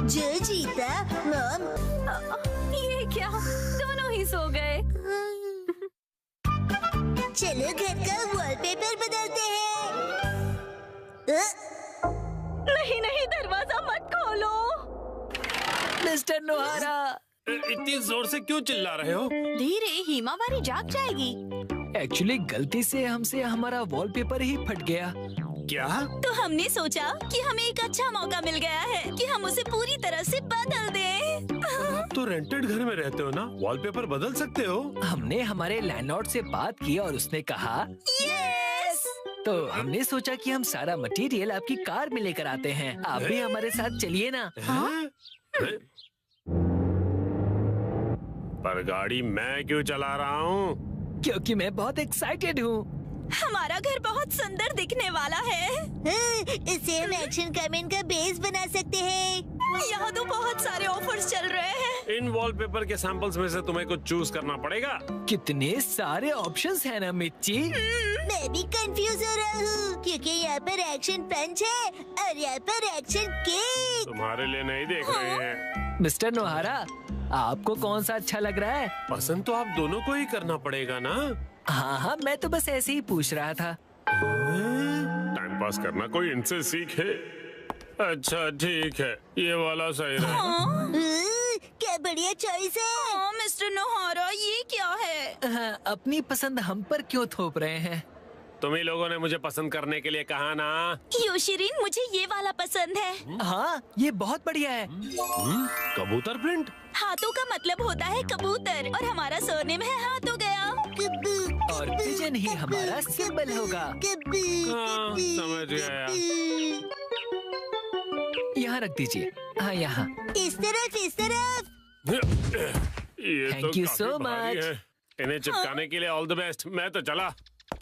जो जीता मॉम। ये क्या, दोनों ही सो गए। चलो घर का वॉलपेपर बदलते हैं। नहीं नहीं, दरवाजा मत खोलो। मिस्टर नोहारा, इतनी जोर से क्यों चिल्ला रहे हो? धीरे, हिमावारी जाग जाएगी। एक्चुअली गलती से हमसे हमारा वॉलपेपर ही फट गया। क्या? तो हमने सोचा कि हमें एक अच्छा मौका मिल गया है कि हम उसे पूरी तरह से बदल दें। आप तो रेंटेड घर में रहते हो ना, वॉलपेपर बदल सकते हो। हमने हमारे लैंडलॉर्ड से बात की और उसने कहा यस। तो हमने सोचा कि हम सारा मटेरियल आपकी कार में लेकर आते हैं। आप भी हमारे साथ चलिए ना। हैं? पर गाड़ी मैं क्यों चला रहा हूँ? क्योंकि मैं बहुत एक्साइटेड हूँ। हमारा घर बहुत सुंदर दिखने वाला है। इसे हम एक्शन कमेंट का बेस बना सकते हैं। यहाँ तो बहुत सारे ऑफर्स चल रहे हैं। इन वॉलपेपर के सैंपल्स में से तुम्हें कुछ चूज करना पड़ेगा। कितने सारे ऑप्शंस हैं ना मिर्ची। मैं भी कंफ्यूज हो रहा हूँ क्योंकि यहाँ पर एक्शन पंच है और यहाँ पर एक्शन केक। तुम्हारे लिए नहीं देख रहे हैं। मिस्टर नोहारा, आपको कौन सा अच्छा लग रहा है? पसंद तो आप दोनों को ही करना पड़ेगा ना। हाँ हाँ, मैं तो बस ऐसे ही पूछ रहा था। टाइम पास करना कोई इनसे सीखे। अच्छा ठीक है, ये वाला सही रहेगा। क्या बढ़िया चॉइस है। हाँ, मिस्टर नोहारा, ये क्या है? हाँ, अपनी पसंद हम पर क्यों थोप रहे हैं? तुम्ही लोगों ने मुझे पसंद करने के लिए कहा ना। योशिरीन, मुझे ये वाला पसंद है। हाँ, ये बहुत बढ़िया है। कबूतर प्रिंट। हाथों का मतलब होता है कबूतर और हमारा सरनेम है हाथ हो गया। और पिजन ही हमारा सिंबल होगा। हाँ, समझ गया। यहाँ रख दीजिए। हाँ, यहाँ। इस तरफ इस तरफ। ये Thank तो you काफी so भारी much. है। इन्हें चिपकाने के लिए ऑल द बेस्ट। मैं तो चला।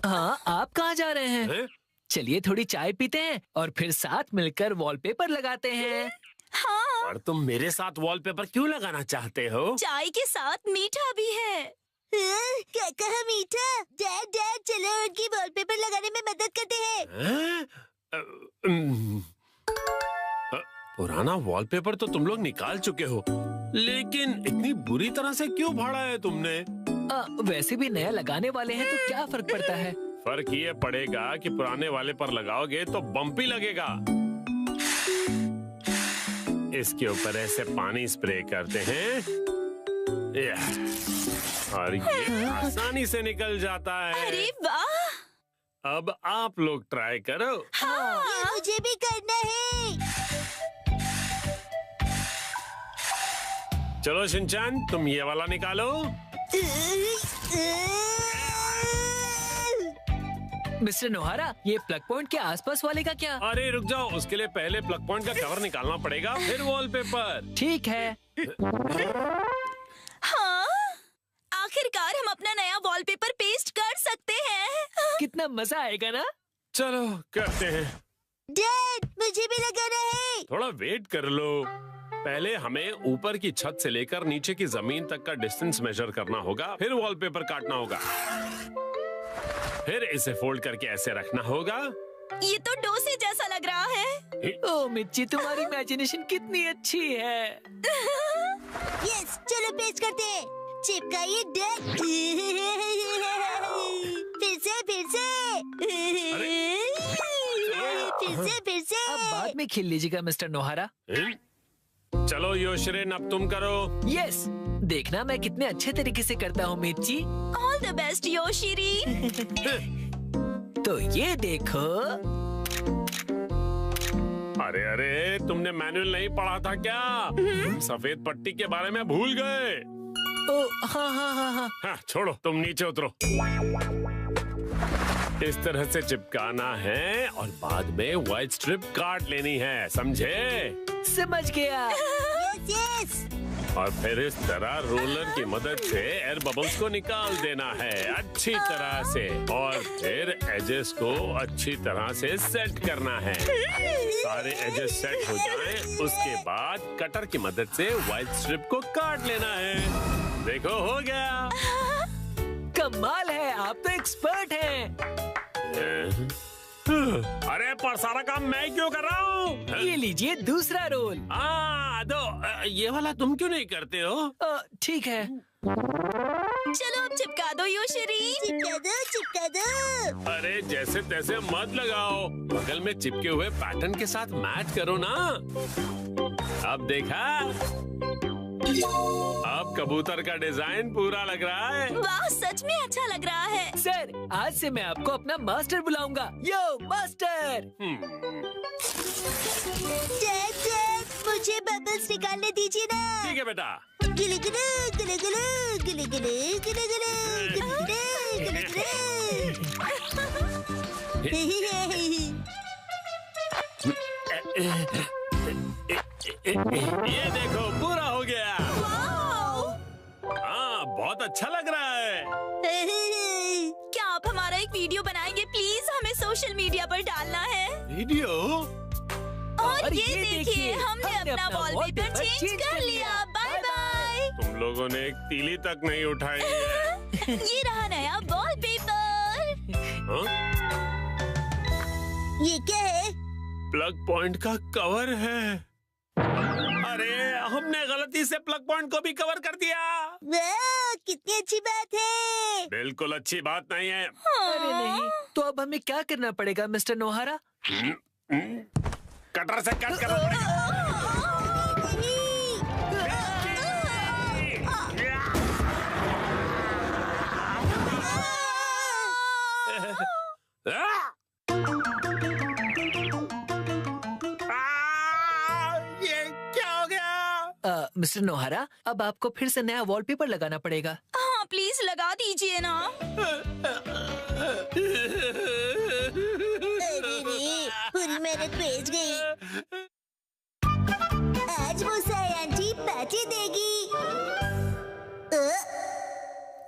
हाँ, आप कहाँ जा रहे हैं? हैं? चलिए थोड़ी चाय पीते हैं और फिर साथ मिलकर वॉलपेपर लगाते हैं। हाँ, और तुम मेरे साथ वॉलपेपर क्यों लगाना चाहते हो? चाय के साथ मीठा भी है। क्या कहा मीठा? डैड डैड चलो उनकी वॉलपेपर लगाने में मदद करते हैं। हैं? पुराना वॉलपेपर तो तुम लोग निकाल चुके हो, लेकिन इतनी बुरी तरह से क्यों फाड़ा है तुमने? वैसे भी नया लगाने वाले हैं तो क्या फर्क पड़ता है? फर्क ये पड़ेगा कि पुराने वाले पर लगाओगे तो बम्पी लगेगा। इसके ऊपर ऐसे पानी स्प्रे करते हैं और ये आसानी से निकल जाता है। अरे वाह! अब आप लोग ट्राई करो। ये मुझे भी करना है। चलो शिनचैन, तुम ये वाला निकालो। मिस्टर नोहारा, ये प्लग पॉइंट के आसपास वाले का क्या? अरे रुक जाओ, उसके लिए पहले प्लग पॉइंट का कवर निकालना पड़ेगा, फिर वॉलपेपर। ठीक है। हाँ, आखिरकार हम अपना नया वॉलपेपर पेस्ट कर सकते हैं। कितना मजा आएगा ना? चलो करते हैं। डैड मुझे भी लगाना है। थोड़ा वेट कर लो। पहले हमें ऊपर की छत से लेकर नीचे की जमीन तक का डिस्टेंस मेजर करना होगा, फिर वॉलपेपर काटना होगा, फिर इसे फोल्ड करके ऐसे रखना होगा। ये तो डोसे जैसा लग रहा है। ओ मिर्ची, तुम्हारी इमेजिनेशन कितनी अच्छी है। यस, चलो पेस्ट करते हैं। चिपकाइए डैड। फिर से। अब बाद में खेल लीजिएगा मिस्टर नोहारा। चलो योशिरिन, अब तुम करो। यस, देखना मैं कितने अच्छे तरीके से करता हूँ मिर्ची। All the best Yoshiri. तो ये देखो। अरे अरे, तुमने मैनुअल नहीं पढ़ा था क्या? तुम सफेद पट्टी के बारे में भूल गए। ओ हाँ हाँ हाँ हाँ। हाँ, छोड़ो, तुम नीचे उतरो। इस तरह से चिपकाना है और बाद में व्हाइट स्ट्रिप काट लेनी है, समझे? समझ गया। यस। और फिर इस तरह रोलर की मदद से एयर बबल्स को निकाल देना है अच्छी तरह से, और फिर एजेस को अच्छी तरह से सेट करना है। सारे एजेस सेट हो जाएं, उसके बाद कटर की मदद से व्हाइट स्ट्रिप को काट लेना है। देखो, हो गया। कमाल है, आप तो एक्सपर्ट हैं। अरे पर सारा काम मैं क्यों कर रहा हूँ? ये लीजिए दूसरा रोल। हाँ, दो। ये वाला तुम क्यों नहीं करते हो? ठीक है। चलो अब चिपका दो योशरी। चिपका दो। अरे जैसे तैसे मत लगाओ, बगल में चिपके हुए पैटर्न के साथ मैच करो ना। अब देखा, अब कबूतर का डिजाइन पूरा लग रहा है। वाह, सच में अच्छा लग रहा है। सर, आज से मैं आपको अपना मास्टर बुलाऊंगा। यो मास्टर। डैड, मुझे बबल्स निकालने दीजिए ना। ठीक है बेटा। गिले गिले गिले गिले गिले गिले गिले गिले गिले ये देखो पूरा हो गया। हाँ, बहुत अच्छा लग रहा है। क्या आप हमारा एक वीडियो बनाएंगे प्लीज? हमें सोशल मीडिया पर डालना है। वीडियो? और ये देखिए, हमने अपना वॉलपेपर चेंज कर लिया। Bye bye. तुम लोगों ने एक तीली तक नहीं उठाई है। ये रहा नया वॉलपेपर। ये क्या है? प्लग पॉइंट का कवर है। अरे, हमने गलती से प्लग पॉइंट को भी कवर कर दिया। वाह, कितनी अच्छी बात है। बिल्कुल अच्छी बात नहीं है। अरे नहीं, तो अब हमें क्या करना पड़ेगा मिस्टर नोहारा? कटर से कट करना पड़ेगा। ये क्या हो गया? मिस्टर नोहारा, अब आपको फिर से नया वॉलपेपर लगाना पड़ेगा। हाँ, प्लीज लगा दीजिए ना। पूरी मेहनत बेच गई। आज मुसाई आंटी पार्टी देगी।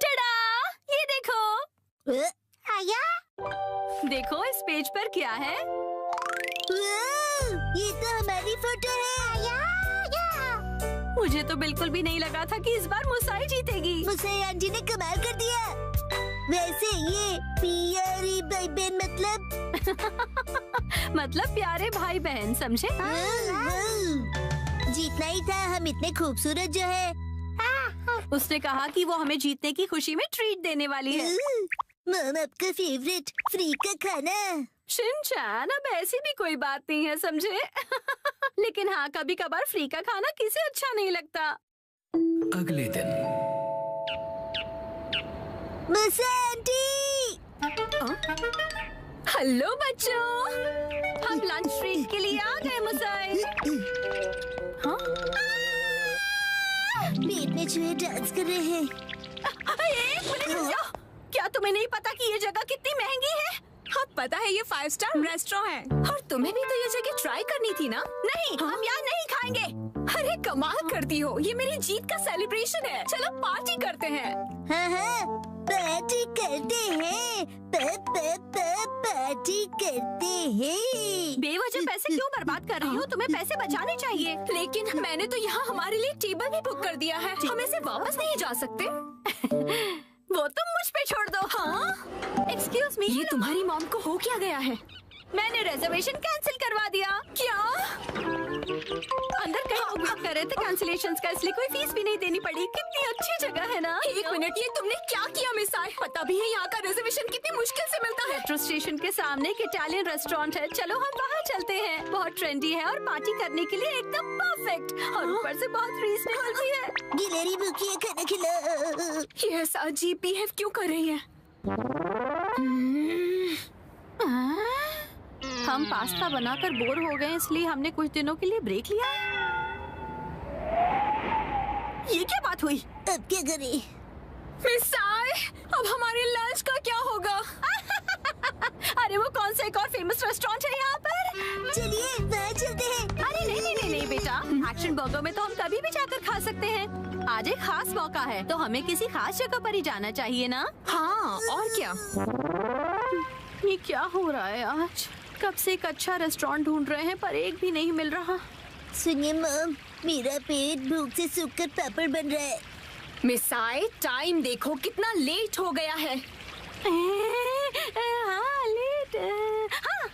टडा, ये देखो। आया? देखो इस पेज पर क्या है। ये तो हमारी फोटो है। आया? मुझे तो बिल्कुल भी नहीं लगा था कि इस बार मुसाई जीतेगी। मुसाई आंटी ने कमाल कर दिया। वैसे ये प्यारी भाई बहन मतलब प्यारे भाई बहन, समझे? जीतना ही था। हम इतने खूबसूरत जो है। उसने कहा कि वो हमें जीतने की खुशी में ट्रीट देने वाली है। मम, आपका फेवरेट फ्री का खाना। शिनचैन, अब ऐसी भी कोई बात नहीं है, समझे? लेकिन हाँ, कभी कभार फ्री का खाना किसे अच्छा नहीं लगता। अगले दिन। मुसाई आंटी। हेलो बच्चों, हम लंच ब्रेक के लिए आ गए। मुसाई, हाँ? पेट में चूहे डांस कर रहे हैं। एक मिनट रुक जाओ। क्या तुम्हें नहीं पता कि ये जगह कितनी महंगी है? हाँ, पता है, ये 5 स्टार रेस्टोरेंट है। और तुम्हें भी तो ये जगह ट्राई करनी थी ना? नहीं, हम यहाँ नहीं खाएंगे। अरे कमाल करती हो, ये मेरी जीत का सेलिब्रेशन है। चलो पार्टी करते हैं। हाँ, पार्टी करते हैं। पार्टी करते हैं। बेवजह पैसे क्यों बर्बाद कर रही हो? तुम्हें पैसे बचाने चाहिए। लेकिन मैंने तो यहाँ हमारे लिए टेबल भी बुक कर दिया है। हम इसे वापस नहीं जा सकते। वो तुम मुझ पे छोड़ दो। हाँ? एक्सक्यूज मी, ये तुम्हारी मॉम को हो क्या गया है? मैंने रिजर्वेशन कैंसिल करवा दिया। क्या? अंदर कहीं लोग वेट कर रहे थे कैंसिलेशंस का, इसलिए कोई फीस भी नहीं देनी पड़ी। कितनी अच्छी जगह है ना? एक मिनट, ये तुमने क्या किया मिसाई? पता भी है यहाँ का रिजर्वेशन कितनी मुश्किल से मिलता है। मेट्रो स्टेशन के सामने एक इटालियन रेस्टोरेंट है। चलो हम वहाँ चलते हैं। बहुत ट्रेंडी है और पार्टी करने के लिए एकदम परफेक्ट, और ऊपर से बहुत रीजनेबल भी है। गिलहरी भूखी है, खाना खिलाओ। ये ऐसा अजीब बिहेव क्यों कर रही है? हम पास्ता बनाकर बोर हो गए, इसलिए हमने कुछ दिनों के लिए ब्रेक लिया है। ये क्या बात हुई? अब क्या करें? मिसाई, अब हमारे लंच का क्या होगा? अरे वो कौन सा एक और फेमस रेस्टोरेंट है यहाँ पर? चलिए वहाँ चलते हैं। अरे नहीं बेटा, एक्शन बर्गर में तो हम कभी भी जाकर खा सकते हैं। आज एक खास मौका है, तो हमें किसी खास जगह पर ही जाना चाहिए ना? हाँ, और क्या? ये क्या हो रहा है आज? कब से एक अच्छा रेस्टोरेंट ढूंढ रहे हैं, पर एक भी नहीं मिल रहा। सुनिए मॉम, मेरा पेट भूख से सूखकर पापड़ बन रहा है। मिसाई, टाइम देखो कितना लेट हो गया है। हाँ, लेट। हाँ,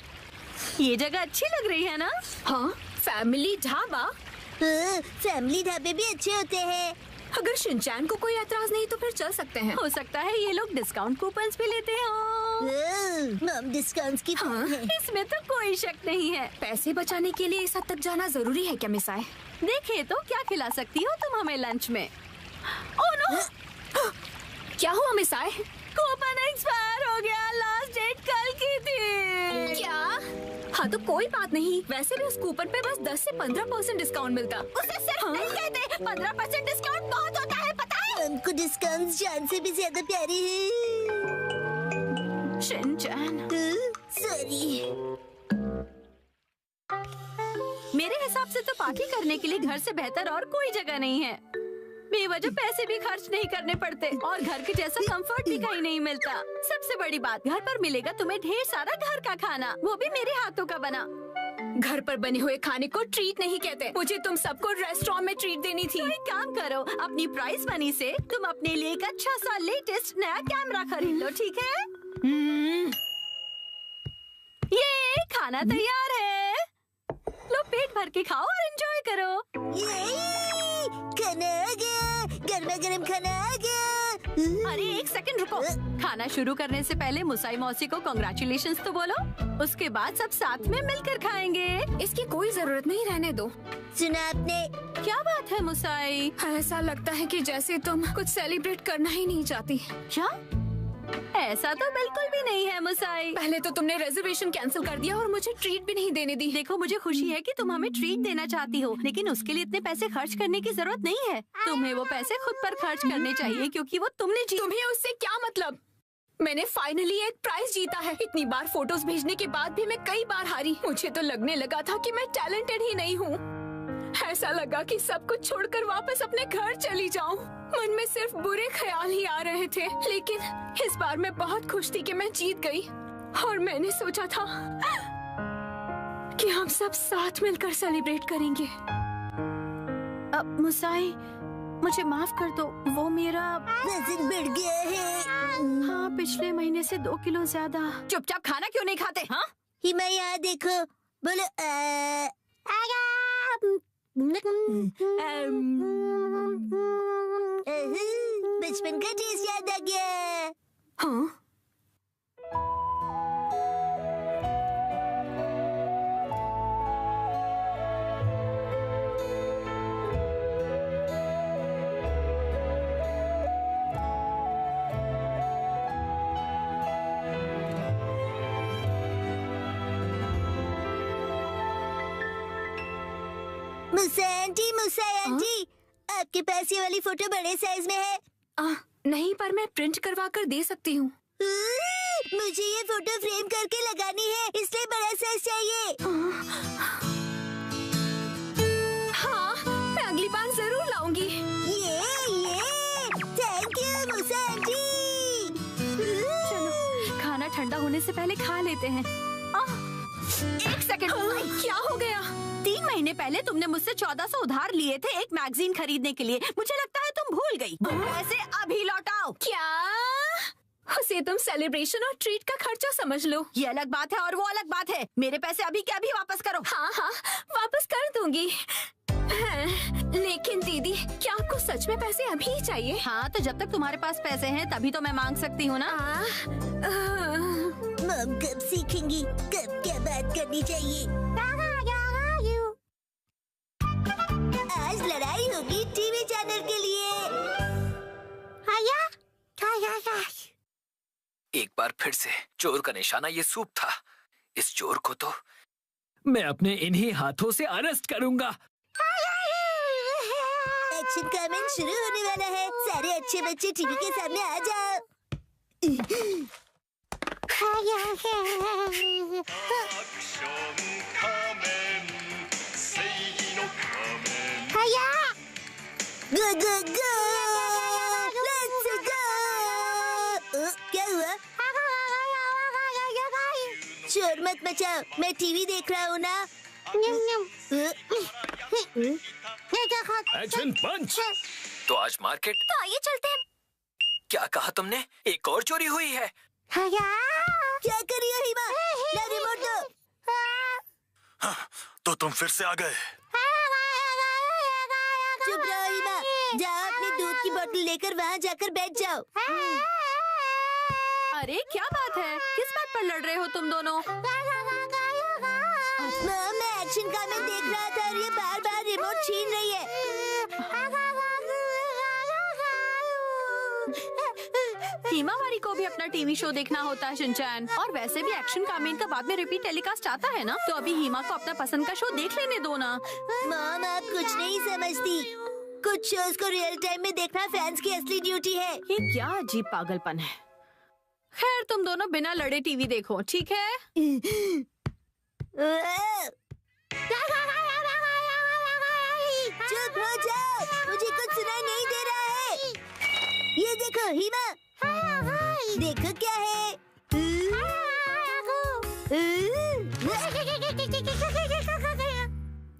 ये जगह अच्छी लग रही है ना? हाँ, फैमिली ढाबा। फैमिली ढाबे भी अच्छे होते हैं। अगर शिनचैन को कोई एतराज नहीं तो फिर चल सकते हैं। हो सकता है ये लोग डिस्काउंट कूपन्स भी लेते हो। मम डिस्काउंट्स की हाँ, है। इसमें तो कोई शक नहीं है। पैसे बचाने के लिए इस हद तक जाना जरूरी है क्या मिसाए? देखे तो क्या खिला सकती हो तुम हमें लंच में? Oh no! क्या हुआ मिसाए? कूपन एक्सपायर हो गया। लास्ट डेट कल की थी। क्या? हाँ तो कोई बात नहीं। वैसे भी उस कूपन पे बस 10 से 15% डिस्काउंट मिलता। उसे सिर्फ नहीं कहते 15% डिस्काउंट बहुत होता है, पता है? हमको डिस्काउंट जान से भी ज्यादा प्यारी है। Shinchan, sorry. मेरे हिसाब से तो पार्टी करने के लिए घर से बेहतर और कोई जगह नहीं है। बेवजह पैसे भी खर्च नहीं करने पड़ते और घर के जैसा कंफर्ट भी कहीं नहीं मिलता। सबसे बड़ी बात, घर पर मिलेगा तुम्हें ढेर सारा घर का खाना, वो भी मेरे हाथों का बना। घर पर बने हुए खाने को ट्रीट नहीं कहते। मुझे तुम सबको रेस्टोरेंट में ट्रीट देनी थी। तो एक काम करो, अपनी प्राइस मनी से तुम अपने लिए एक अच्छा सा लेटेस्ट नया कैमरा खरीद लो, ठीक है? ये खाना तैयार है, लो पेट भर के खाओ और एंजॉय करो। खाना आ गया, गर्मा गर्म खाना आ गया। अरे एक सेकंड रुको। खाना शुरू करने से पहले मुसाई मौसी को कांग्रेचुलेशंस तो बोलो, उसके बाद सब साथ में मिलकर खाएंगे। इसकी कोई जरूरत नहीं, रहने दो। सुना आपने? क्या बात है मुसाई? ऐसा लगता है कि जैसे तुम कुछ सेलिब्रेट करना ही नहीं चाहती। क्या? ऐसा तो बिल्कुल भी नहीं है मुसाई। पहले तो तुमने रिजर्वेशन कैंसिल कर दिया और मुझे ट्रीट भी नहीं देने दी। देखो मुझे खुशी है कि तुम हमें ट्रीट देना चाहती हो, लेकिन उसके लिए इतने पैसे खर्च करने की जरूरत नहीं है। तुम्हें वो पैसे खुद पर खर्च करने चाहिए क्योंकि वो तुमने तुम्हें उससे क्या मतलब? मैंने फाइनली एक प्राइज जीता है। इतनी बार फोटोज भेजने के बाद भी मैं कई बार हारी। मुझे तो लगने लगा था कि मैं टैलेंटेड ही नहीं हूँ। ऐसा लगा कि सब कुछ छोड़कर वापस अपने घर चली जाऊं। मन में सिर्फ बुरे ख्याल ही आ रहे थे, लेकिन इस बार मैं बहुत खुश थी कि मैं जीत गई। और मैंने सोचा था कि हम सब साथ मिलकर सेलिब्रेट करेंगे। अब मुसाई, मुझे माफ कर दो, वो मेरा वजन बढ़ गया है। हाँ, पिछले महीने से 2 किलो ज्यादा। चुपचाप खाना क्यों नहीं खाते? हाँ, हिमा यहाँ देखो, बोलो बचपन का टेस्ट याद आ गया। हाँ? मुसा आंटी, आपके पास ये वाली फोटो बड़े साइज में है? नहीं, पर मैं प्रिंट करवा कर दे सकती हूँ। मुझे ये फोटो फ्रेम करके लगानी है, इसलिए बड़ा साइज चाहिए। हाँ, मैं अगली बार जरूर लाऊंगी। ये थैंक यू मुसा आंटी। चलो, खाना ठंडा होने से पहले खा लेते हैं। एक सेकंड, क्या हो गया? 3 महीने पहले तुमने मुझसे 1400 उधार लिए थे एक मैगजीन खरीदने के लिए। मुझे लगता है तुम भूल गई। पैसे अभी लौटाओ। क्या? उसे तुम सेलिब्रेशन और ट्रीट का खर्चा समझ लो। ये अलग बात है और वो अलग बात है। मेरे पैसे अभी के अभी वापस करो। हाँ, वापस कर दूंगी। लेकिन दीदी, क्या आपको सच में पैसे अभी ही चाहिए? हाँ, तो जब तक तुम्हारे पास पैसे हैं तभी तो मैं मांग सकती हूँ ना। मम कब सीखेंगी कब क्या बात करनी चाहिए? आज लड़ाई होगी टीवी चैनल के लिए। एक बार फिर से चोर का निशाना ये सूप था। इस चोर को तो मैं अपने इन्हीं हाथों से अरेस्ट करूंगा। एक्शन कमेंट शुरू होने वाला है। सारे अच्छे बच्चे टीवी के सामने आ जाओ। गो गो गो, लेट्स गो। क्या हुआ? शोर मत मचाओ, मैं टीवी देख रहा हूँ ना। एक्शन पंच। तो आज मार्केट, तो आइए चलते हैं। क्या कहा तुमने? एक और चोरी हुई है? क्या कर रही हो हिमा? ला रिमोट दो। तो तुम फिर से आ गए। चुप रहो हिमा, जाओ अपनी दूध की बोतल लेकर वहाँ जाकर बैठ जाओ। अरे क्या बात है, किस बात पर लड़ रहे हो तुम दोनों? मैं एक्शन कमेंट देख रहा था और ये बार बार रिमोट छीन रही है। हिमावारी को भी अपना टीवी शो देखना होता है शिनचैन, और वैसे भी एक्शन कामेन का बाद में रिपीट टेलीकास्ट आता है ना, तो अभी हिमा को अपना पसंद का शो देख लेने दो ना। मॉम आप कुछ नहीं समझती, कुछ शोज को रियल टाइम में देखना फैंस की असली ड्यूटी है। ये क्या अजीब पागलपन है। खैर तुम दोनों बिना लड़े टीवी देखो, ठीक है? चुप हो जाओ, मुझे कुछ सुनाई नहीं दे रहा है। ये देखो हिमा, देखो क्या है।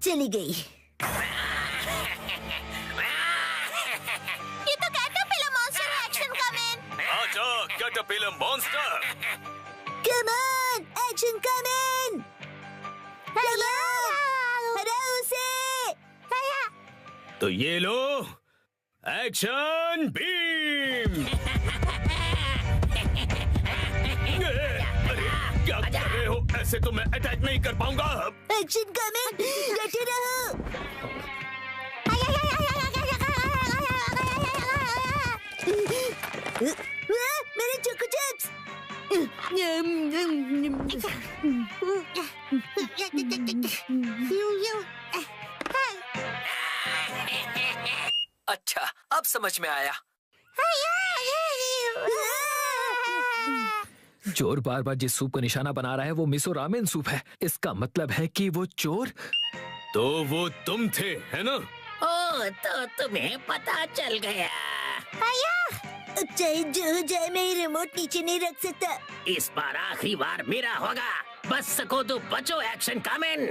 चली गई। ये तो कैटरपिलर मॉन्स्टर है एक्शन कमेन। आजा caterpillar monster. Come on action Kamen, come on, हराओ उसे। तो ये लो एक्शन बीम। अरे क्या कर रहे हो? ऐसे तो मैं अटैक नहीं कर पाऊंगा। एक्शन कमेन, डटे रहो। मेरे चोको चिप्स। अच्छा अब समझ में आया। चोर बार बार जिस सूप का निशाना बना रहा है वो मिसो रामेन सूप है। इसका मतलब है कि वो चोर तो वो तुम थे, है ना? ओ तो तुम्हें पता चल गया। चाहे जो हो जाए, मैं ये रिमोट नीचे नहीं रख सकता। इस बार आखिरी बार मेरा होगा। बच सको तो बचो एक्शन कामेन।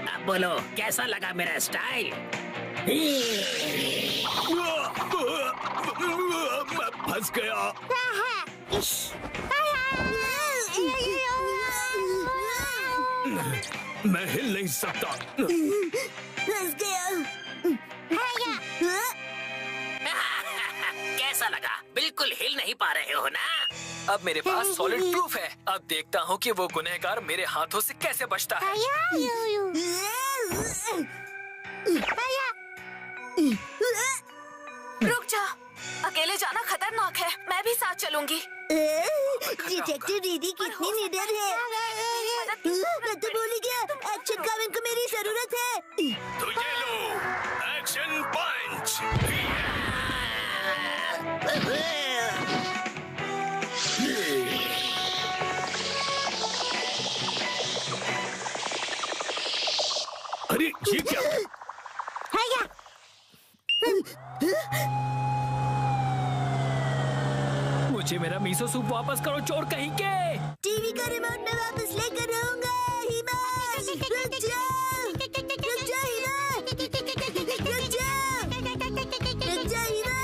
अब बोलो कैसा लगा मेरा स्टाइल? मैं फंस गया। मैं हिल नहीं सकता। फंस गया। कैसा लगा? बिल्कुल हिल नहीं पा रहे हो ना? अब मेरे पास सॉलिड प्रूफ है। अब देखता हूँ कि वो गुनहगार मेरे हाथों से कैसे बचता है। रुक जा, अकेले जाना खतरनाक है। मैं भी साथ चलूंगी। डिटेक्टिव दीदी कितनी निडर है। मैं तो भूल ही गया, एक्शन कमेन को मेरी जरूरत है। तो ये लो एक्शन पंच। अरे ये क्या? मुझे मेरा मीसो सूप वापस करो, चोर कहीं के। टीवी का रिमोट मैं वापस लेकर रहूंगा। हिमा रुक जाओ, रुक जाओ हिमा, रुक जाओ, रुक जाओ हिमा।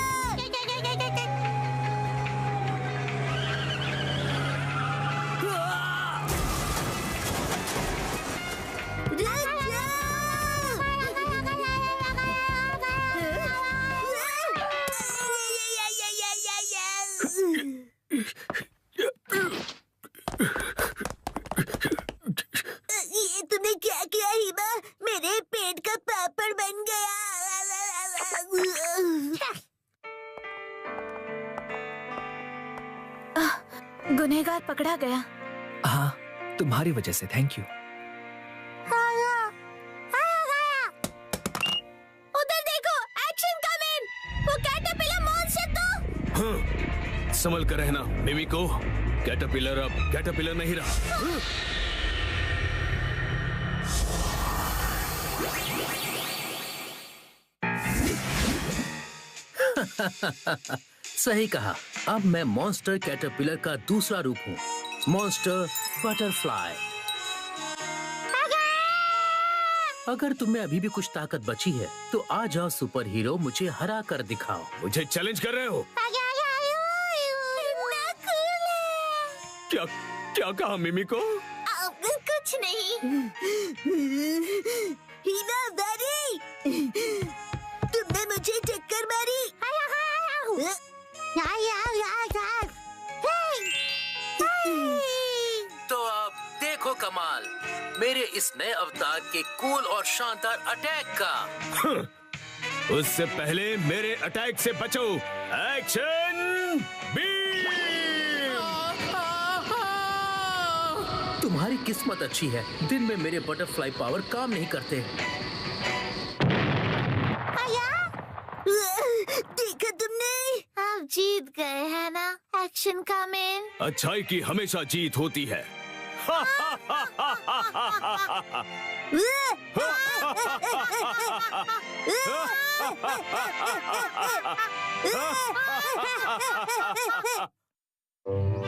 ये तुमने क्या किया हिमा? मेरे पेट का पापड़ बन गया। गुनहगार पकड़ा गया। हाँ तुम्हारी वजह से, थैंक यू। उधर देखो एक्शन कमेन, वो कैटरपिलर मॉन्स्टर तो। हाँ, संभल कर रहना मिमिको। कैटरपिलर अब कैटरपिलर नहीं रहा। सही कहा। अब मैं मॉन्स्टर कैटरपिलर का दूसरा रूप हूँ, मॉन्स्टर बटरफ्लाई। अगर तुम्हें अभी भी कुछ ताकत बची है तो आ जाओ सुपर हीरो, मुझे हरा कर दिखाओ। मुझे चैलेंज कर रहे हो? क्या क्या कहा मिमी को? कुछ नहीं। हीना दादी, तुमने मुझे टक्कर मारी। तो अब देखो कमाल मेरे इस नए अवतार के कूल और शानदार अटैक का। उससे पहले मेरे अटैक से बचो। Action beam! तुम्हारी किस्मत अच्छी है, दिन में मेरे बटरफ्लाई पावर काम नहीं करते। देखा तुमने? आप जीत गए हैं ना एक्शन का मैन। अच्छाई की हमेशा जीत होती है।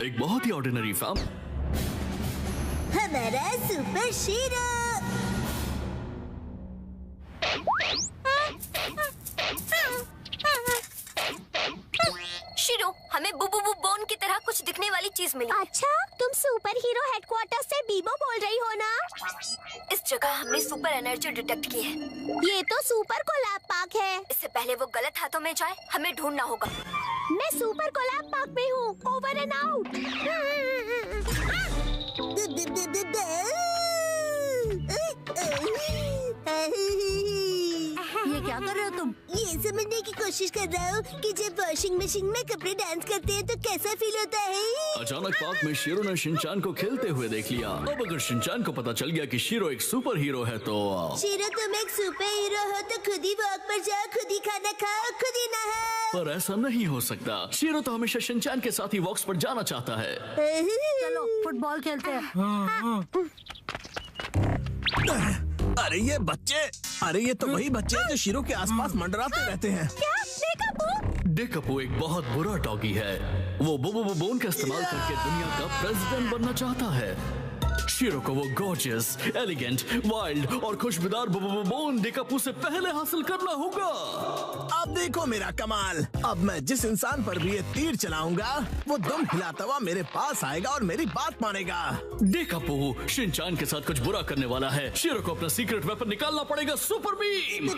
एक बहुत ही ऑर्डिनरी फार्म। हमारा सुपर शीरो। शीरो, हमें बुबू बोन की तरह कुछ दिखने वाली चीज मिली। अच्छा, तुम सुपर हीरो हेडक्वार्टर से बीबो बोल रही हो ना? इस जगह हमने सुपर एनर्जी डिटेक्ट की है। ये तो सुपर कोलैब पार्क है। इससे पहले वो गलत हाथों में जाए, हमें ढूंढना होगा। मैं सुपर कोलैब पार्क में हूँ। Over and out. ये क्या कर रहे हो तुम? ये समझने की कोशिश कर रहा हूँ कि जब वॉशिंग मशीन में कपड़े डांस करते हैं तो कैसा फील होता है। अचानक पार्क में शीरो ने शिनचान को खेलते हुए देख लिया। अब अगर शिनचान को पता चल गया कि शीरो एक सुपर हीरो है तो शीरो, तुम एक सुपर हीरो हो तो खुद ही वॉक पर जाओ, खुद ही खाना खाओ, खुद ही नहाओ। पर ऐसा नहीं हो सकता। शीरो तो हमेशा शिनचान के साथ ही वॉक्स पर जाना चाहता है। चलो फुटबॉल खेलते हैं। अरे ये बच्चे, अरे ये तो वही बच्चे हैं जो शीरो के आसपास मंडराते रहते हैं। डेकापू एक बहुत बुरा डॉगी है। वो बुबू बोन का इस्तेमाल करके दुनिया का प्रेसिडेंट बनना चाहता है। शीरो को वो गॉर्जियस, एलिगेंट, वाइल्ड और खुशबूदार बुबू बोन डेकापू से पहले हासिल करना होगा। अब देखो मेरा कमाल। अब मैं जिस इंसान पर भी ये तीर चलाऊंगा वो दम हिलाता हुआ मेरे पास आएगा और मेरी बात मानेगा। डेकापू शिनचान के साथ कुछ बुरा करने वाला है। शीरो को अपना सीक्रेट वेपन निकालना पड़ेगा, super beam.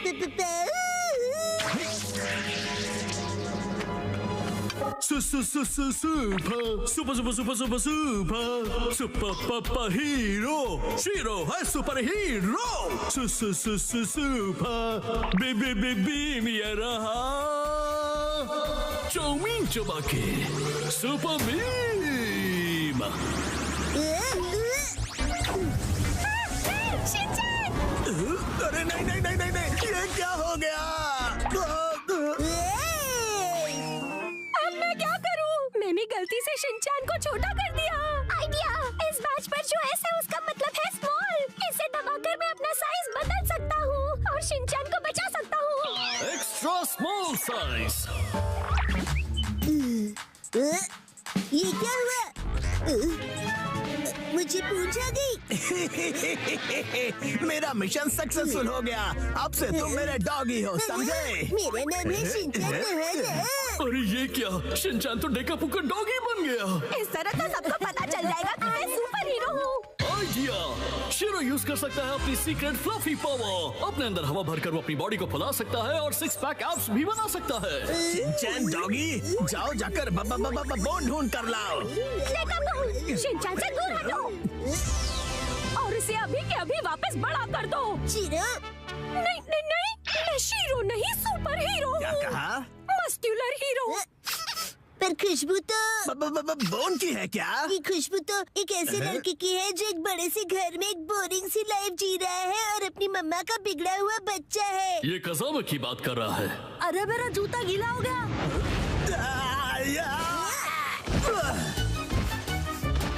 Super hero shero है, सुपर हीरो। सुपर बीम ये रहा चाउमीन चबा के सुपर बीम। अरे नहीं नहीं नहीं नहीं नहीं, ये क्या हो गया? अब मैं क्या करूं? मैंने गलती से शिनचान को छोटा कर दिया। आइडिया, इस बैच पर जो एस है उसका मतलब है स्मॉल। इसे दबाकर मैं अपना साइज बदल सकता हूँ और शिनचान को बचा सकता हूँ। Extra small size. ये क्या हुआ? मुझे पूछ आ गई। मेरा मिशन सक्सेसफुल हो गया। अब से तुम मेरे डॉगी हो, समझे? मेरा नाम है शिनचान। अरे ये क्या, शिनचान तो डेकापू का डॉगी बन गया। इस तरह तो सबको पता चल जाएगा कि मैं सुपर हीरो हूँ। आइडिया, शीरो यूज कर सकता है अपनी सीक्रेट फ्लफी पावर। अपने अंदर हवा भरकर वो अपनी बॉडी को फुला सकता है और 6 पैक एब्स भी बना सकता है। शिनचैन डॉगी, जाओ जाकर बोन ढूंढ कर लाओ। शिनचान से दूर हटो और इसे अभी के अभी वापस बड़ा कर दो। शीरो, नहीं नहीं नहीं, मैं शीरो नहीं सुपर हीरो क्या हूँ। कहा? Muscular hero. पर खुशबू तो बोन की है क्या? ये खुशबू तो एक ऐसे लड़के की है जो एक बड़े से घर में एक बोरिंग सी लाइफ जी रहा है और अपनी मम्मा का बिगड़ा हुआ बच्चा है। ये कज़ामा की बात कर रहा है। अरे मेरा जूता गीला हो गया।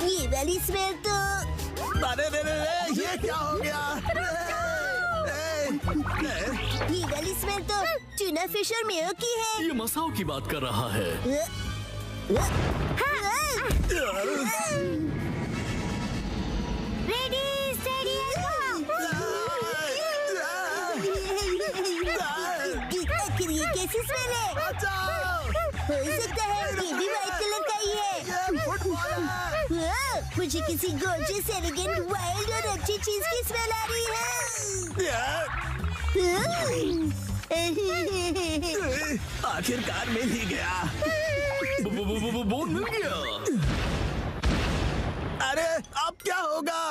ये वाली स्मेल तो अरे ये क्या हो गया? ये वाली स्मेल तो टूना फिश और मेयो की है। ये मसाओ की बात कर रहा है। रेडी स्टेडी आखिर ये कैसी स्मेल है? हो सकता है ये भी व्हाइट कलर का ही है। मुझे किसी गॉर्जियस, एलिगेंट, वाइल्ड और अच्छी चीज की स्मेल आ रही है। आखिरकार मिल ही गया। बोन मिल गया। अरे अब क्या होगा?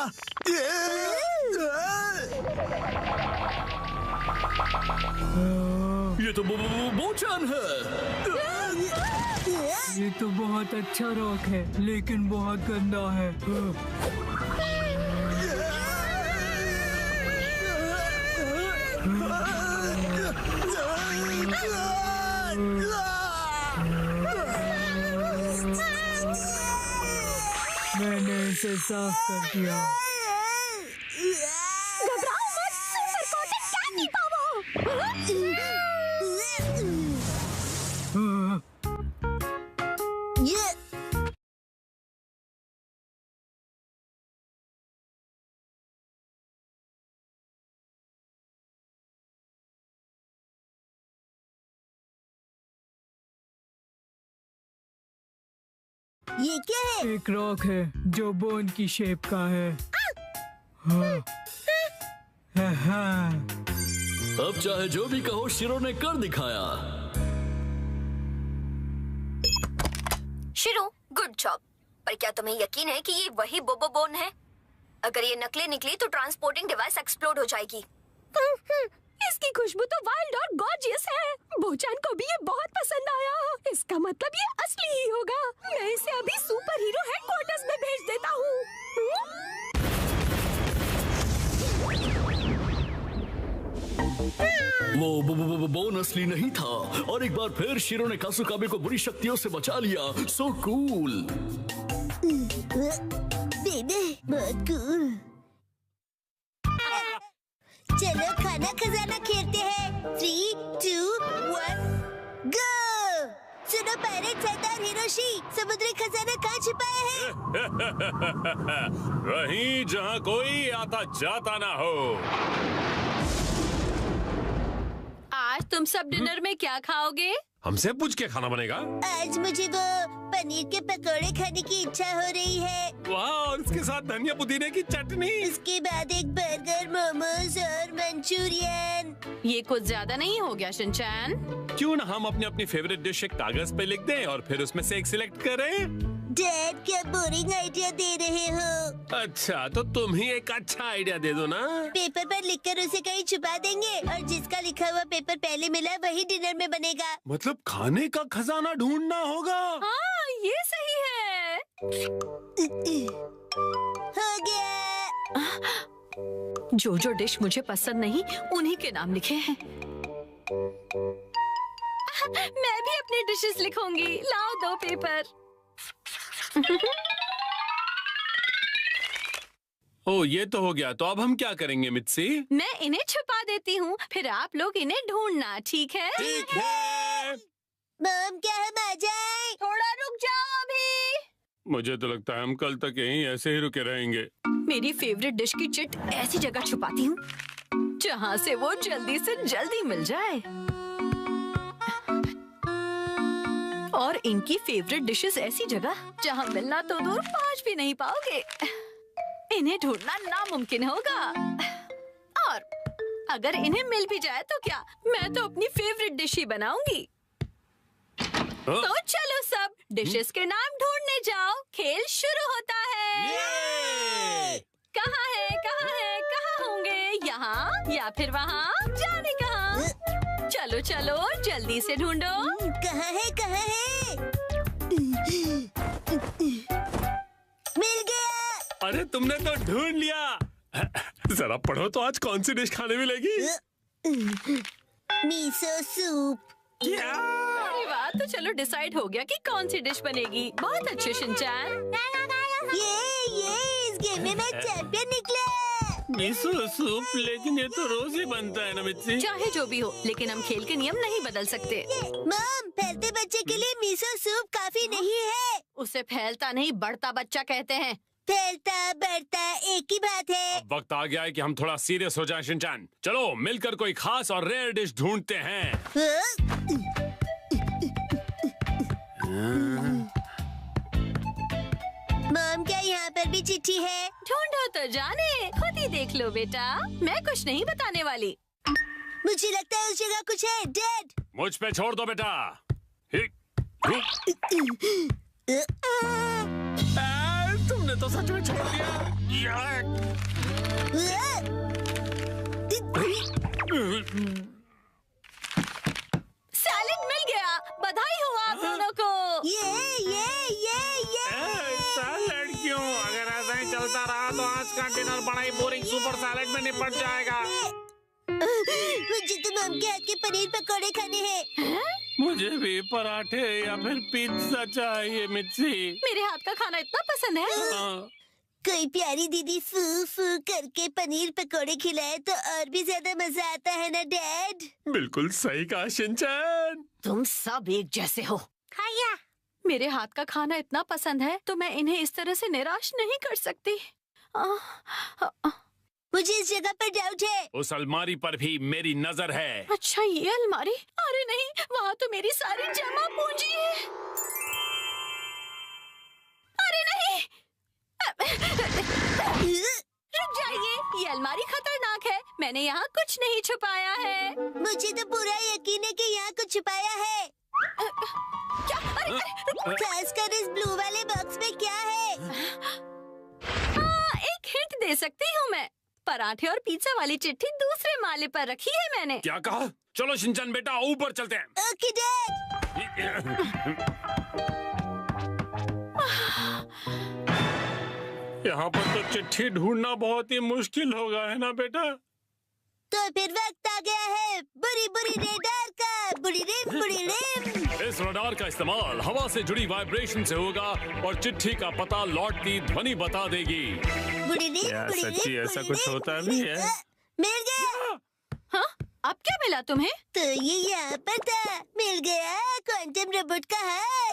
ये तो बोचान है। ये तो बहुत अच्छा रॉक है, लेकिन बहुत गंदा है। मैंने इसे साफ कर दिया। घबराओ मत, सुपर कॉटन कैंडी पावो। ये क्या है? एक रॉक है जो बोन की शेप का है। हाँ। अब चाहे जो भी कहो, शिरो ने कर दिखाया। शिरो, गुड जॉब। पर क्या तुम्हें यकीन है कि ये वही बोबो बोन है? अगर ये नकली निकली तो ट्रांसपोर्टिंग डिवाइस एक्सप्लोड हो जाएगी। इसकी खुशबू तो वाइल्ड और गॉर्जियस है। बोचान को भी ये बहुत पसंद आया। इसका मतलब ये असली ही होगा। मैं इसे अभी सुपर हीरो हेडक्वार्टर्स में भेज देता हूँ। वो बोन असली नहीं था और एक बार फिर शिरो ने कासुकाबे को बुरी शक्तियों से बचा लिया। So cool. बेबे बहुत कूल। चलो खाना खजाना खेलते हैं। 3, 2, 1, गो। सुनो पायरेट सरदार हिरोशी, समुद्री खजाना कहाँ छिपाया है? वहीं जहाँ कोई आता जाता ना हो। आज तुम सब डिनर में क्या खाओगे? हमसे पूछ के खाना बनेगा। आज मुझे वो पनीर के पकोड़े खाने की इच्छा हो रही है। वाह, और इसके साथ धनिया पुदीने की चटनी। उसके बाद एक बर्गर, मोमोज और मंचूरियन। ये कुछ ज्यादा नहीं हो गया शिनचैन? क्यों ना हम अपनी अपनी फेवरेट डिश एक कागज पे लिख दें और फिर उसमें से एक सिलेक्ट करें। डैड क्या बोरिंग आइडिया दे रहे हो? अच्छा, तो तुम ही एक अच्छा आइडिया दे दो ना। पेपर पर लिखकर उसे कहीं छुपा देंगे और जिसका लिखा हुआ पेपर पहले मिला वही डिनर में बनेगा। मतलब खाने का खजाना ढूंढना होगा। हाँ, ये सही है। हो गया। जो जो डिश मुझे पसंद नहीं उन्हीं के नाम लिखे हैं। मैं भी अपनी डिशेस लिखूंगी। लाओ 2 पेपर। ओ, ये तो हो गया। तो अब हम क्या करेंगे मित्सी? मैं इन्हें छुपा देती हूँ, फिर आप लोग इन्हें ढूंढना। ठीक है? ठीक है। मॉम क्या हम आ जाएं? थोड़ा रुक जाओ अभी। मुझे तो लगता है हम कल तक यहीं ऐसे ही रुके रहेंगे। मेरी फेवरेट डिश की चिट ऐसी जगह छुपाती हूँ जहाँ से वो जल्दी से जल्दी मिल जाए। और इनकी फेवरेट डिशेस ऐसी जगह जहाँ मिलना तो दूर पहुँच भी नहीं पाओगे। इन्हें ढूंढना नामुमकिन होगा। और अगर इन्हें मिल भी जाए तो क्या, मैं तो अपनी फेवरेट डिश ही बनाऊंगी। तो चलो सब डिशेस के नाम ढूंढने जाओ। खेल शुरू होता है। कहाँ है, कहाँ है, कहाँ होंगे? यहाँ या फिर वहाँ? जाने कहाँ? चलो चलो जल्दी से ढूंढो। कहाँ है, कहाँ है? मिल गया। अरे तुमने तो ढूंढ लिया। जरा पढ़ो तो आज कौन सी डिश खाने मिलेगी? Miso soup. अरे वाह, तो चलो डिसाइड हो गया कि कौन सी डिश बनेगी। बहुत अच्छे शिनचैन। ये इस गेम में मैं चैंपियन निकला। मिसो सूप, लेकिन ये तो रोज ही बनता है ना मित्सी। चाहे जो भी हो, लेकिन हम खेल के नियम नहीं बदल सकते। मॉम, फैलते बच्चे के लिए मिसो सूप काफी नहीं है। उसे फैलता नहीं बढ़ता बच्चा कहते हैं। फैलता बढ़ता एक ही बात है। अब वक्त आ गया है कि हम थोड़ा सीरियस हो जाएं शिनचैन। चलो मिलकर कोई खास और रेयर डिश ढूंढते हैं। मॉम क्या यहाँ यहाँ पर भी चिट्ठी है। ढूंढो तो जाने, खुद ही देख लो बेटा, मैं कुछ नहीं बताने वाली। मुझे लगता है उस जगह कुछ है। डैड, मुझ पे छोड़ दो बेटा। तुमने तो सच में छोड़ दिया। सैलेड मिल गया, बधाई हो आप दोनों को। ये सैलेड क्यों? अगर ऐसा ही चलता रहा तो आज का डिनर बड़ा ही बोरिंग सुपर सैलेड में निपट जाएगा। मुझे तो मम के हाथ के पनीर पकौड़े खाने हैं। मुझे भी पराठे या फिर पिज्जा चाहिए मिर्ची। मेरे हाथ का खाना इतना पसंद है। कोई प्यारी दीदी फू फू करके पनीर पकौड़े खिलाए तो और भी ज्यादा मजा आता है ना डैड? बिल्कुल सही कहा शिनचैन। तुम सब एक जैसे हो। खाया। मेरे हाथ का खाना इतना पसंद है तो मैं इन्हें इस तरह से निराश नहीं कर सकती। मुझे इस जगह पर डाउट है। उस अलमारी पर भी मेरी नजर है। अच्छा, ये अलमारी? अरे नहीं, वहाँ तो मेरी सारी जमा पूंजी है। अरे नहीं, रुक जाइए, ये अलमारी खतरनाक है। मैंने यहाँ कुछ नहीं छुपाया है। मुझे तो पूरा यकीन है कि यहाँ कुछ छुपाया है। क्या? अरे खासकर इस ब्लू वाले बॉक्स में क्या है? एक हिंट दे सकती हूँ मैं। पराठे और पिज्जा वाली चिट्ठी दूसरे माले पर रखी है मैंने। क्या कहा? चलो शिनचैन बेटा, ऊपर चलते हैं। Okay dad. यहाँ पर तो चिट्ठी ढूंढना बहुत ही मुश्किल होगा, है ना बेटा? तो फिर वक्त आ गया है बुरी बुरी रेडार का। बुरी रिम। इस रडार का इस्तेमाल हवा से जुड़ी वाइब्रेशन से होगा और चिट्ठी का पता लौटती ध्वनि बता देगी। बुरी रिम। क्या सच्ची ऐसा कुछ होता भी है? मिल गया। हाँ, अब क्या मिला तुम्हें? तो ये यहाँ पर था। मिल गया क्वांटम रोबोट का हाथ।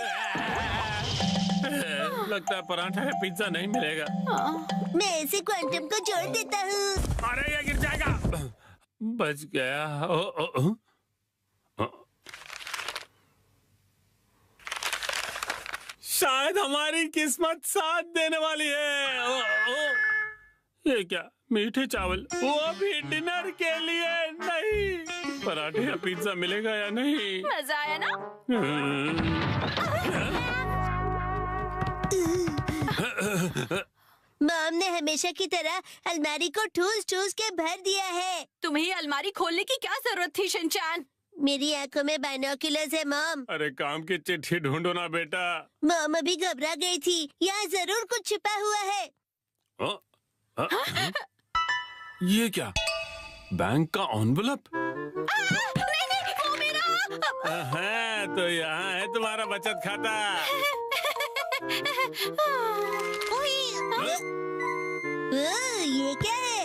लगता है पराठा या पिज्जा नहीं मिलेगा। मैं इसे क्वांटम को जोड़ देता हूँ। अरे ये गिर जाएगा। बच गया। शायद हमारी किस्मत साथ देने वाली है। ये क्या? मीठे चावल, वो भी डिनर के लिए नहीं। पराठे या पिज्जा मिलेगा या नहीं? मजा आया ना? मॉम ने हमेशा की तरह अलमारी को ठूस ठूस के भर दिया है। तुम्हें अलमारी खोलने की क्या जरूरत थी शिनचैन? मेरी आंखों में बाइनोक्यूलर्स है मॉम। अरे काम की चिट्ठी ढूंढो ना बेटा। मॉम अभी घबरा गई थी। यहाँ जरूर कुछ छिपा हुआ है। ये क्या? बैंक का एनवेलप? नहीं, वो मेरा। हाँ, तो यहाँ है तुम्हारा बचत खाता। ये क्या है?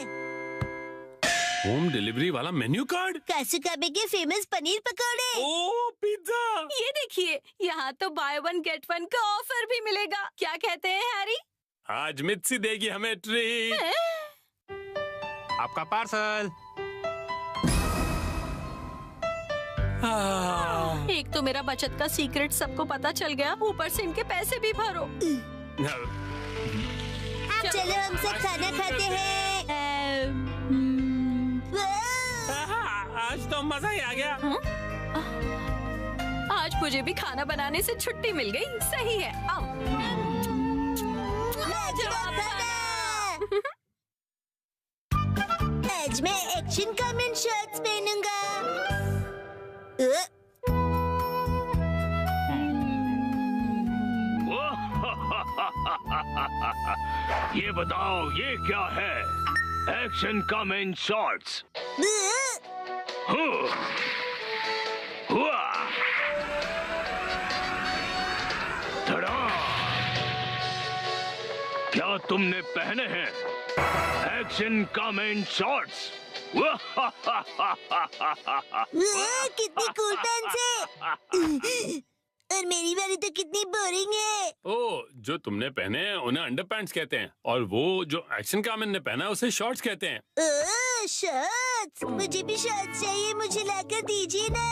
होम डिलीवरी वाला मेन्यू कार्ड। कासुकाबे के फेमस पनीर पकौड़े। ओ पिज्जा। ये देखिए, यहाँ तो बाय वन गेट वन का ऑफर भी मिलेगा। क्या कहते हैं हैरी? आज मित्सी देगी हमें ट्रीट। आपका पार्सल। एक तो मेरा बचत का सीक्रेट सबको पता चल गया, ऊपर से इनके पैसे भी भरो। चलो हम सब खाना खाते हैं। आज तो मजा ही आ गया। आज मुझे भी खाना बनाने से छुट्टी मिल गई। सही है, आओ। आज मैं एक्शन कमेंट शर्ट्स पहनूंगा। ये बताओ, ये क्या है? Action comment shorts. क्या तुमने पहने हैं एक्शन कमेंट शॉर्ट्स? कितनी कूल पैंट्स है। और मेरी वाली तो कितनी बोरिंग है। ओ, जो तुमने पहने हैं उन्हें अंडरपैंट्स कहते हैं और वो जो एक्शन कामन ने पहना है उसे शॉर्ट्स कहते हैं। शॉर्ट्स? मुझे भी शॉर्ट्स चाहिए, मुझे लाकर दीजिए ना।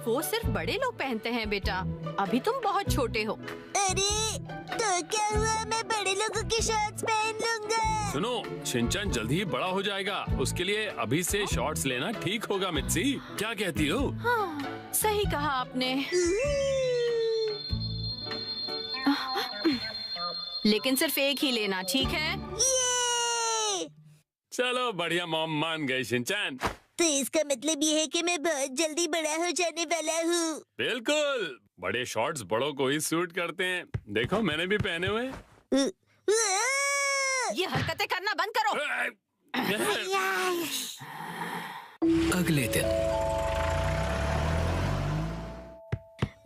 वो सिर्फ बड़े लोग पहनते हैं बेटा। अभी तुम बहुत छोटे हो। अरे तो क्या हुआ, मैं बड़े लोगों की शॉर्ट्स पहन लूंगा। सुनो, शिनचैन जल्दी ही बड़ा हो जाएगा, उसके लिए अभी से शॉर्ट्स लेना ठीक होगा। मित्सी, क्या कहती हो? हाँ, सही कहा आपने। लेकिन सिर्फ एक ही लेना, ठीक है? ये! चलो बढ़िया, मॉम मान गई शिनचैन। तो इसका मतलब ये है कि मैं बहुत जल्दी बड़ा हो जाने वाला हूँ। बिल्कुल, बड़े शॉर्ट्स बड़ों को ही सूट करते हैं। देखो मैंने भी पहने हुए। ये हरकतें करना बंद करो। अगले दिन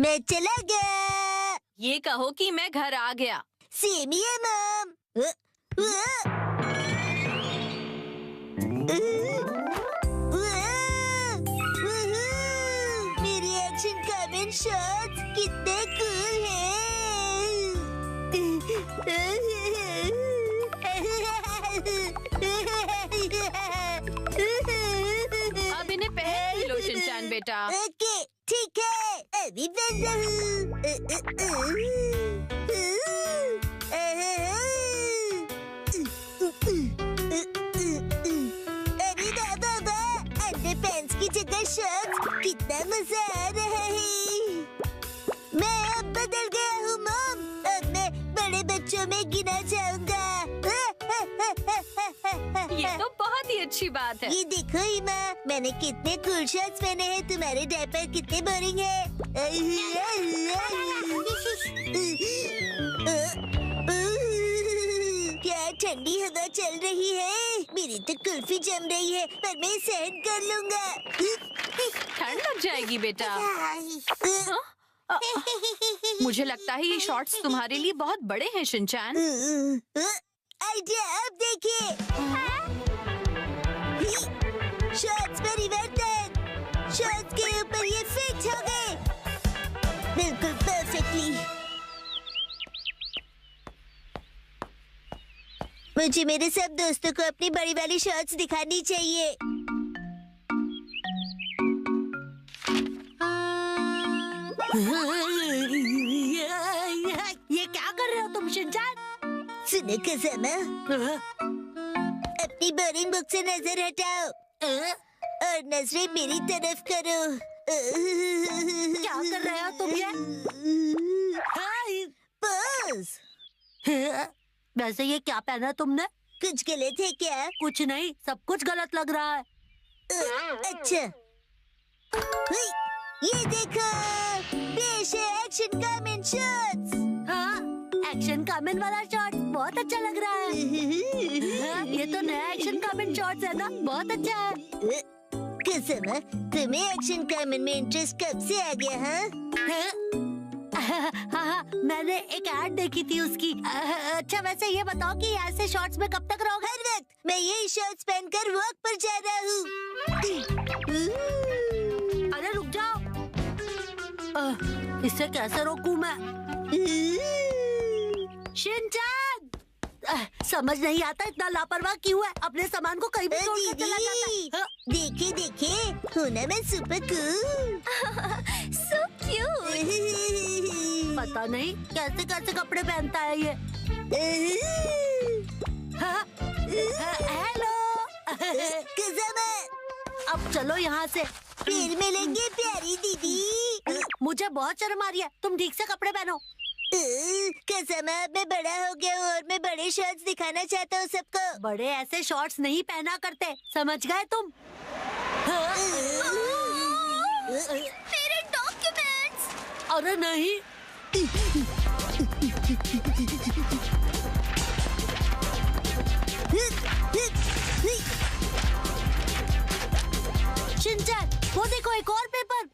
मैं चला गया। ये कहो कि मैं घर आ गया। सेम ही है मॉम। मेरी एक्शन कमेंट शॉट्स कितने कूल अब इन्हें पहन लो शिनचैन बेटा। ओके ठीक है, अभी पहन अरे बाबा, अंडरपैंट्स की जगह शर्ट्स, कितना मजा आ रहा है। मैं अब बदल गया हूँ मॉम, अब मैं बड़े बच्चों में गिना जाऊंगा। ये तो बहुत ही अच्छी बात है। ये देखो इमा, मैंने कितने कूल शर्ट्स पहने हैं। तुम्हारे डायपर कितने बोरिंग है। क्या ठंडी हवा चल रही है। मेरी तो कुल्फी जम रही है, पर मैं सहन कर लूंगा। ठंड लग जाएगी बेटा। मुझे लगता है ये शॉर्ट्स तुम्हारे लिए बहुत बड़े हैं शिनचैन। आइडिया, अब देखिए। शॉर्ट्स परिवर्तन, शॉर्ट्स के ऊपर ये फिट हो गए बिल्कुल परफेक्टली। मुझे मेरे सब दोस्तों को अपनी बड़ी वाली शॉर्ट्स दिखानी चाहिए। ये क्या कर रहे हो तुम शिनचैन? सुनो कज़ामा, अपनी बोरिंग बुक से नजर हटाओ और नजरें मेरी तरफ करो। क्या कर रहे हो तुम ये? पोज। वैसे ये क्या पहना तुमने? कुछ गलत है क्या? कुछ नहीं, सब कुछ गलत लग रहा है। अच्छा, ये देखो, पेश है एक्शन कमेंट शॉट्स। हाँ, एक्शन कमेंट वाला शॉट बहुत अच्छा लग रहा है। ये तो नया एक्शन कमेंट शॉट्स है ना, बहुत अच्छा है। कज़ामा, तुम्हें एक्शन कमेंट में इंटरेस्ट कब से आ गया? हाँ, मैंने एक ऐड देखी थी उसकी। अच्छा वैसे ये बताओ कि ऐसे शॉर्ट्स में कब तक रहोगे? हर वक्त। मैं यही शॉर्ट्स पहनकर वॉक पर जा रहा हूँ। अरे रुक जाओ, इसे कैसे रोकूं मैं? शिनचैन, समझ नहीं आता इतना लापरवाह क्यों है। अपने सामान को कहीं भी छोड़कर चला जाता है। देखिए देखिए, हूँ ना मैं सुपर कूल। So cute। पता नहीं कैसे कैसे कपड़े पहनता है ये। हेलो कज़ामा, अब चलो यहाँ से। फिर मिलेंगे प्यारी दीदी। मुझे बहुत शर्म आ रही है, तुम ठीक से कपड़े पहनो। कज़ामा, मैं बड़ा हो गया हूँ और मैं बड़े शॉर्ट्स दिखाना चाहता हूँ सबको। बड़े ऐसे शॉर्ट्स नहीं पहना करते, समझ गए तुम? मेरे डॉक्यूमेंट्स। अरे नहीं, शिनचैन, वो देखो एक और पेपर।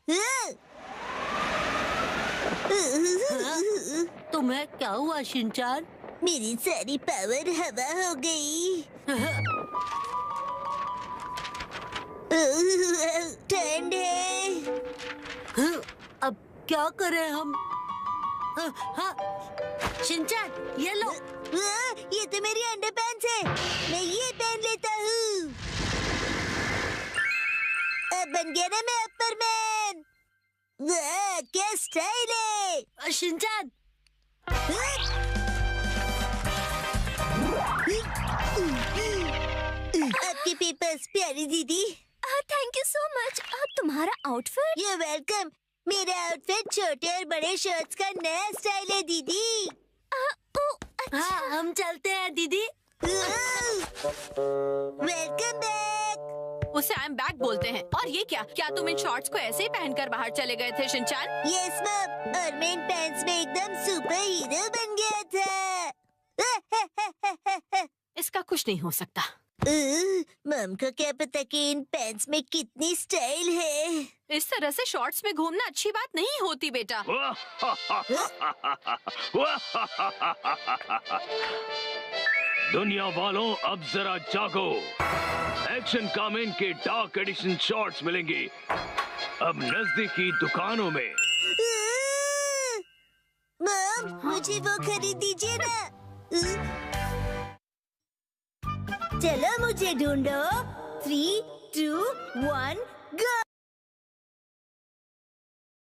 तुम्हें क्या हुआ शिनचैन? मेरी सारी पावर हवा हो गई। ठंड है। अब क्या करें हम? हाँ, शिनचैन ये लो। ये तो मेरी अंडरपैंट्स है, मैं ये पहन लेता हूँ। अब बन गया ना मैं अपर मैन। वाह, क्या स्टाइल है। शिनचैन, आपके पेपर्स प्यारी दीदी। Thank you so much. तुम्हारा आउटफिट? You welcome. मेरा आउटफिट छोटे और बड़े शर्ट्स का नया स्टाइल है दीदी। हाँ, हम चलते हैं दीदी। Welcome back. उसे आई एम बैक बोलते हैं। और ये क्या तुम इन शॉर्ट्स को ऐसे ही पहनकर बाहर चले गए थे शिनचैन? यस मैम, और मैं इन पैंट्स में एकदम सुपर हीरो बन गया था। इसका कुछ नहीं हो सकता। मम को क्या पता कि इन पैंट्स में कितनी स्टाइल है। इस तरह से शॉर्ट्स में घूमना अच्छी बात नहीं होती बेटा। दुनिया वालों, अब जरा जागो। एक्शन कामेन के डार्क एडिशन शॉर्ट्स मिलेंगे अब नजदीकी दुकानों में। मम, मुझे वो खरीद दीजिए ना। चलो मुझे ढूंढो।